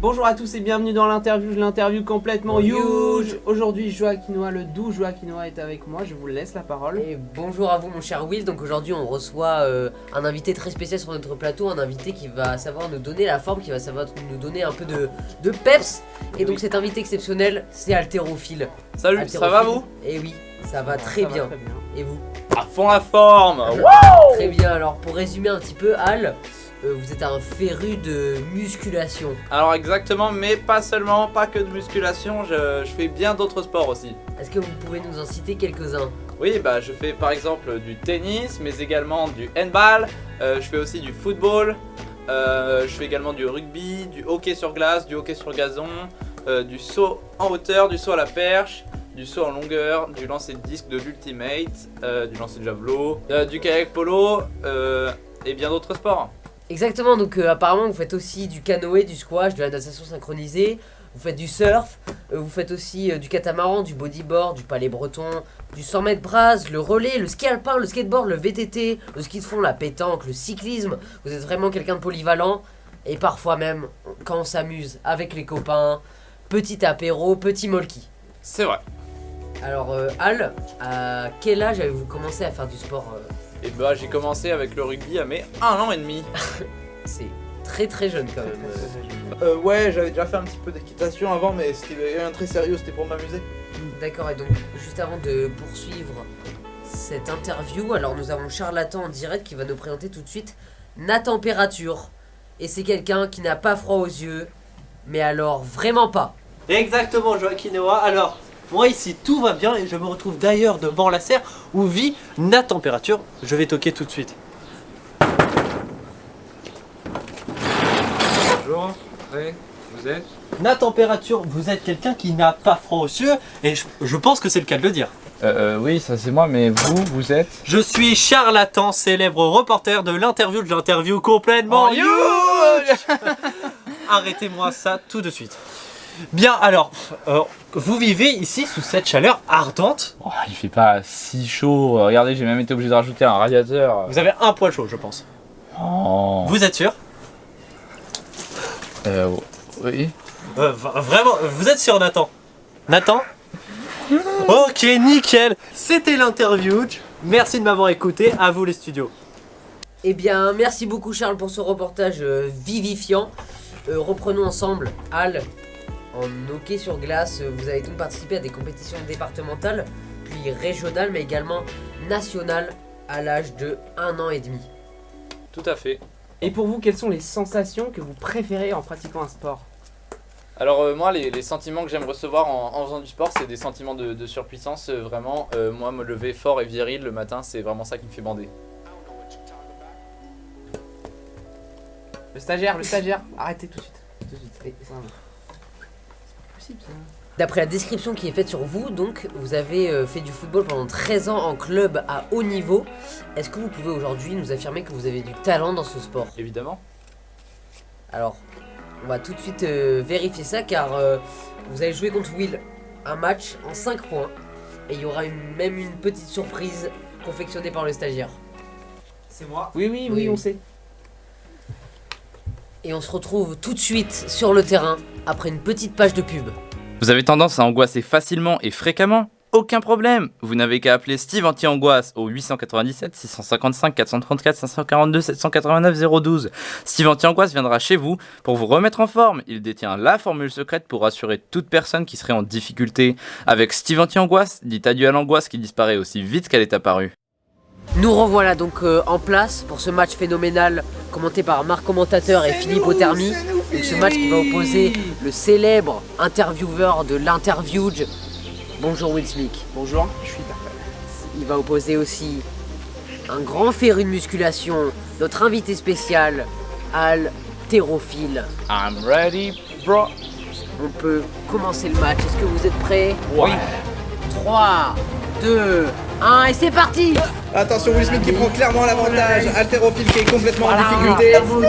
Bonjour à tous et bienvenue dans l'interview complètement huge. Aujourd'hui Joaquinoa, le doux Joaquinoa est avec moi, je vous laisse la parole. Et bonjour à vous mon cher Will, donc aujourd'hui on reçoit un invité très spécial sur notre plateau, un invité qui va savoir nous donner la forme, qui va savoir nous donner un peu de peps. Et donc cet invité exceptionnel, c'est Haltérophile. Salut, ça va vous? Et oui, ça va très bien. Et vous? À fond la forme. Très bien, alors pour résumer un petit peu, Al, vous êtes un féru de musculation. Alors exactement, mais pas seulement, pas que de musculation, je fais bien d'autres sports aussi. Est-ce que vous pouvez nous en citer quelques-uns? Oui, je fais par exemple du tennis, mais également du handball, je fais aussi du football, je fais également du rugby, du hockey sur glace, du hockey sur gazon, du saut en hauteur, du saut à la perche, du saut en longueur, du lancer de disque de l'ultimate, du lancer de javelot, du kayak polo et bien d'autres sports. Exactement, donc apparemment vous faites aussi du canoë, du squash, de la natation synchronisée, vous faites du surf, vous faites aussi du catamaran, du bodyboard, du palais breton, du 100 mètres brasse, le relais, le ski alpin, le skateboard, le VTT, le ski de fond, la pétanque, le cyclisme. Vous êtes vraiment quelqu'un de polyvalent et parfois même quand on s'amuse avec les copains, petit apéro, petit molki. C'est vrai. Alors Al, à quel âge avez-vous commencé à faire du sport Et j'ai commencé avec le rugby à mes 1 an et demi. C'est très très jeune quand même. Ouais, j'avais déjà fait un petit peu d'équitation avant, mais c'était rien de très sérieux, c'était pour m'amuser. D'accord, et donc juste avant de poursuivre cette interview, alors nous avons Charlatan en direct qui va nous présenter tout de suite Na Température. Et c'est quelqu'un qui n'a pas froid aux yeux, mais alors vraiment pas. Exactement, Joaquinoa. Alors, moi ici tout va bien et je me retrouve d'ailleurs devant la serre où vit Na Température. Je vais toquer tout de suite. Bonjour, oui, vous êtes? Na Température, vous êtes quelqu'un qui n'a pas froid aux yeux et je pense que c'est le cas de le dire. Oui, ça c'est moi, mais vous êtes? Je suis Charlatan, célèbre reporter de l'interview complètement huge. Arrêtez-moi ça tout de suite. Bien, alors, vous vivez ici sous cette chaleur ardente. Oh, il fait pas si chaud, regardez, j'ai même été obligé de rajouter un radiateur. Vous avez un poil chaud, je pense. Oh. Vous êtes sûr? Oui. Vraiment, vous êtes sûr, Nathan? Nathan? Ok, nickel. C'était l'interview. Merci de m'avoir écouté. À vous les studios. Eh bien, merci beaucoup Charles pour ce reportage vivifiant. Reprenons ensemble. Al, en hockey sur glace, vous avez donc participé à des compétitions départementales, puis régionales, mais également nationales à l'âge de 1 an et demi. Tout à fait. Et pour vous, quelles sont les sensations que vous préférez en pratiquant un sport? Alors moi, les sentiments que j'aime recevoir en faisant du sport, c'est des sentiments de surpuissance, vraiment. Moi, me lever fort et viril le matin, c'est vraiment ça qui me fait bander. Le stagiaire, arrêtez tout de suite. C'est pas possible ça. D'après la description qui est faite sur vous, donc, vous avez fait du football pendant 13 ans en club à haut niveau. Est-ce que vous pouvez aujourd'hui nous affirmer que vous avez du talent dans ce sport? Évidemment. Alors, on va tout de suite vérifier ça car vous allez jouer contre Will un match en 5 points et il y aura même une petite surprise confectionnée par le stagiaire. C'est moi. Oui, on sait. Et on se retrouve tout de suite sur le terrain après une petite page de pub. Vous avez tendance à angoisser facilement et fréquemment? Aucun problème, vous n'avez qu'à appeler Steve Anti-Angoisse au 897 655 434 542 789 012. Steve Anti-Angoisse viendra chez vous pour vous remettre en forme. Il détient la formule secrète pour rassurer toute personne qui serait en difficulté. Avec Steve Anti-Angoisse, dites adieu à l'angoisse qui disparaît aussi vite qu'elle est apparue. Nous revoilà donc en place pour ce match phénoménal commenté par Marc Commentateur et Philippe Autermi. Donc ce match qui va opposer le célèbre intervieweur de l'interview. Bonjour Will Smith. Bonjour, je suis parfait. Il va opposer aussi un grand féru de musculation, notre invité spécial, Haltérophile. I'm ready, bro. On peut commencer le match, est-ce que vous êtes prêts? Oui. 3, 2, 1 et c'est parti. Attention, Will Smith qui prend clairement l'avantage. Haltérophile qui est complètement en difficulté. Oh,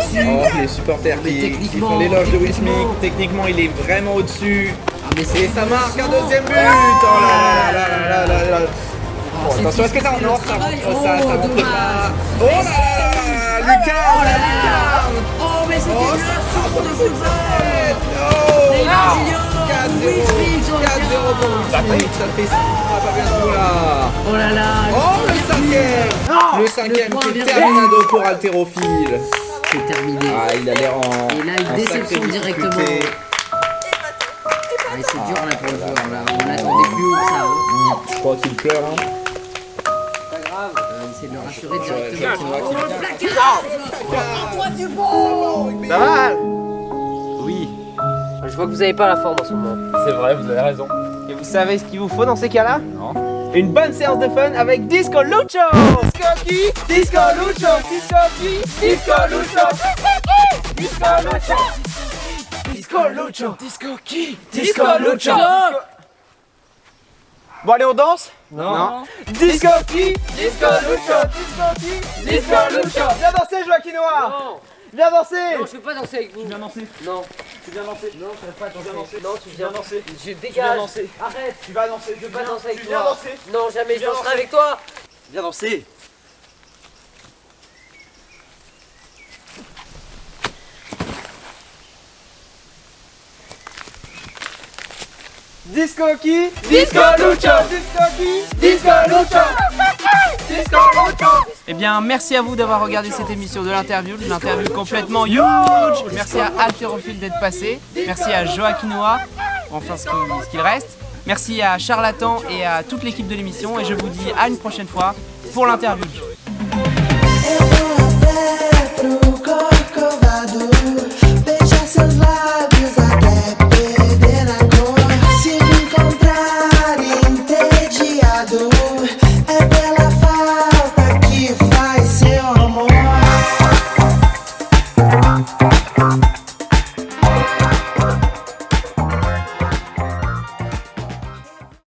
les supporters qui font l'éloge de Will Smith. Techniquement, il est vraiment au-dessus. Et ça marque un deuxième but. Oh là là là là là là. Bon, attention, est-ce que ça rentre? Non, ça rentre pas. Oh là là là, Lucas. Oh mais c'est Oh, ça sort de football. Oh, 4-0 pour Wismik, ça fait 6 pas bien ce là. Oh là là. Oh, le cinquième point qui est vient terminado pour Haltérophile. C'est terminé. Ah, il a l'air en. Et là, une en déception sacrée directement. difficulté. Ah, c'est dur là pour le joueur, là. On l'attendait plus haut que ça. Hein. Je crois qu'il pleure. Hein. On essaie de le rassurer directement. Ça va? Oui, Je vois que vous avez pas la forme en ce moment. c'est vrai, vous avez raison. Et vous savez ce qu'il vous faut dans ces cas-là? Non. Une bonne séance de fun avec Disco Lucho! Disco qui? Disco Lucho! Disco qui? Disco Lucho! Disco Lucho! Disco Lucho! Disco qui? Disco Lucho! Bon allez on danse? Non. Disco qui? Disco Lucho! Disco qui? Disco Lucho! Viens danser Joaquinois! Non. Viens danser! Non, je veux pas danser avec vous. Tu viens danser? Non. Tu viens danser? Non, je veux pas danser. Non, tu viens viens danser. Je dégage. danser. Arrête. Tu vas danser. Je veux pas danser avec Tu toi. viens danser. Non, jamais je viens danserai danser. avec toi. Viens danser. Disco qui? Disco Lucho! Disco qui? Disco Lucho! Disco Lucho! Eh bien, merci à vous d'avoir regardé cette émission de l'interview complètement huge. Merci à Haltérophile d'être passé. Merci à Joaquinois, enfin ce qu'il reste. Merci à Charlatan et à toute l'équipe de l'émission. Et je vous dis à une prochaine fois pour l'interview. Beija seus lábios até perder a cor. Se me encontrar entediado, é pela falta que faz seu amor.